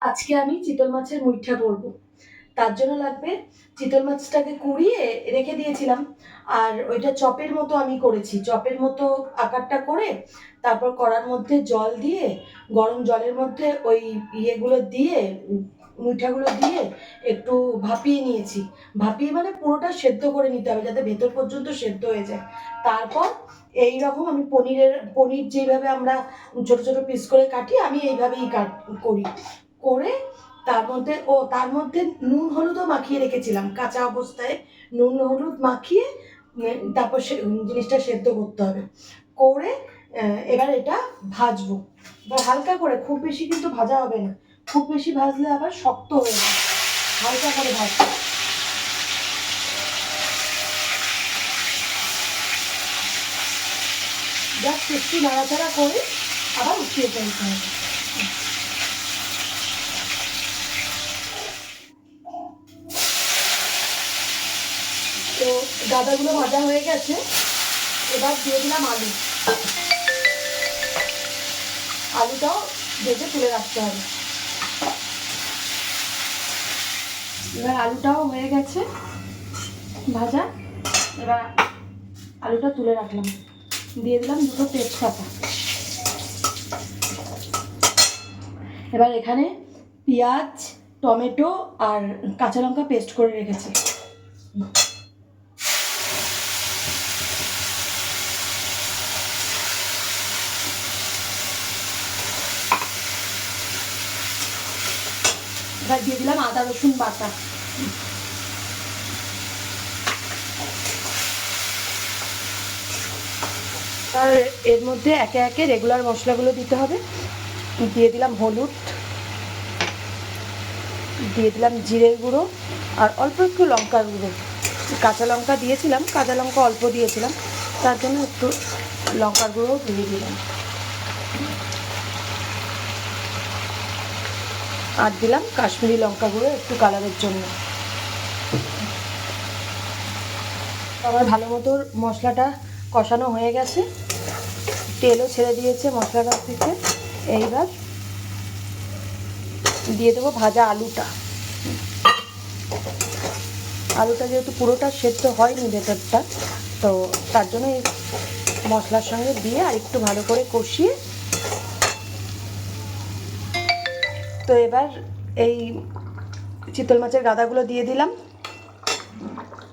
আজকে আমি চিতল মাছের মুইঠা করব। তার জন্য লাগবে চিতল মাছটাকে কুড়িয়ে রেখে দিয়েছিলাম, আর ওইটা চপের মতো আমি করেছি। চপের মতো আকারটা করে তারপর কড়ার মধ্যে জল দিয়ে, গরম জলের মধ্যে ওই ইয়েগুলো দিয়ে, মুইঠাগুলো দিয়ে একটু ভাপিয়ে নিয়েছি। ভাপিয়ে মানে পুরোটা সেদ্ধ করে নিতে হবে, যাতে ভেতর পর্যন্ত সেদ্ধ হয়ে যায়। তারপর এই রকম আমি পনির যেভাবে আমরা ছোট ছোট পিস করে কাটি, আমি এইভাবেই করি। করে তার মধ্যে নুন হলুদও মাখিয়ে রেখেছিলাম কাঁচা অবস্থায়। নুন হলুদ মাখিয়ে তারপর জিনিসটা সেদ্ধ করতে হবে। করে এবার এটা ভাজবো, এবার হালকা করে, খুব বেশি কিন্তু ভাজা হবে না। খুব বেশি ভাজলে আবার শক্ত হয়ে যায়। হালকা করে ভাজবো। জাস্ট একটু নাড়াচাড়া করে আবার উঠিয়ে ফেলতে হবে। তো গাদাগুলো ভাজা হয়ে গেছে, এবার দিয়ে দিলাম আলু। আলুটাও ভেজে তুলে রাখতে হবে। এবার আলুটাও হয়ে গেছে ভাজা। এবার আলুটা তুলে রাখলাম, দিয়ে দিলাম দুটো তেজপাতা। এবার এখানে পেঁয়াজ, টমেটো আর কাঁচা লঙ্কা পেস্ট করে রেখেছি। এবার দিয়ে দিলাম আদা রসুন বাটা। আর এর মধ্যে একে একে রেগুলার মশলাগুলো দিতে হবে। দিয়ে দিলাম হলুদ, দিয়ে দিলাম জিরের গুঁড়ো, আর অল্প একটু লঙ্কার গুঁড়ো। কাঁচা লঙ্কা দিয়েছিলাম, কাঁচা লঙ্কা অল্প দিয়েছিলাম, তার জন্য একটু লঙ্কার গুঁড়ো দিয়ে দিলাম। আর দিলাম কাশ্মীরি লঙ্কা গুঁড়ো একটু কালারের জন্য। আমার ভালো মতো মশলাটা কষানো হয়ে গেছে, তেলও ছেড়ে দিয়েছে মশলাটার থেকে। এইবার দিয়ে দেবো ভাজা আলুটা। আলুটা যেহেতু পুরোটা সেদ্ধ হয়নি ভেতরটা, তো তার জন্য এই মশলার সঙ্গে দিয়ে আর একটু ভালো করে কষিয়ে, তো এবার এই চিতল মাছের গাদাগুলো দিয়ে দিলাম।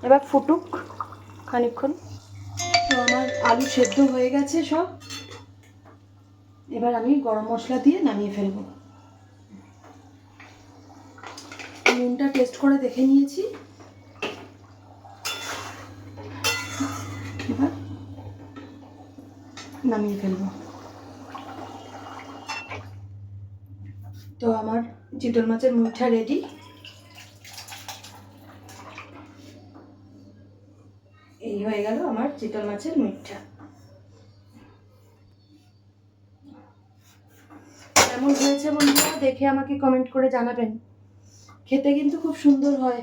এবার ফুটুক খানিকক্ষণ। তো আমার আলু সেদ্ধ হয়ে গেছে সব। এবার আমি গরম মশলা দিয়ে নামিয়ে ফেলবো। নুনটা টেস্ট করে দেখে নিয়েছি। এবার নামিয়ে ফেলবো। তো আমার চিতল মাছের মুইঠা রেডি। এই হয়ে গেল আমার চিতল মাছের মুইঠা। কেমন হয়েছে বন্ধুরা, দেখে আমাকে কমেন্ট করে জানাবেন। খেতে কিন্তু খুব সুন্দর হয়।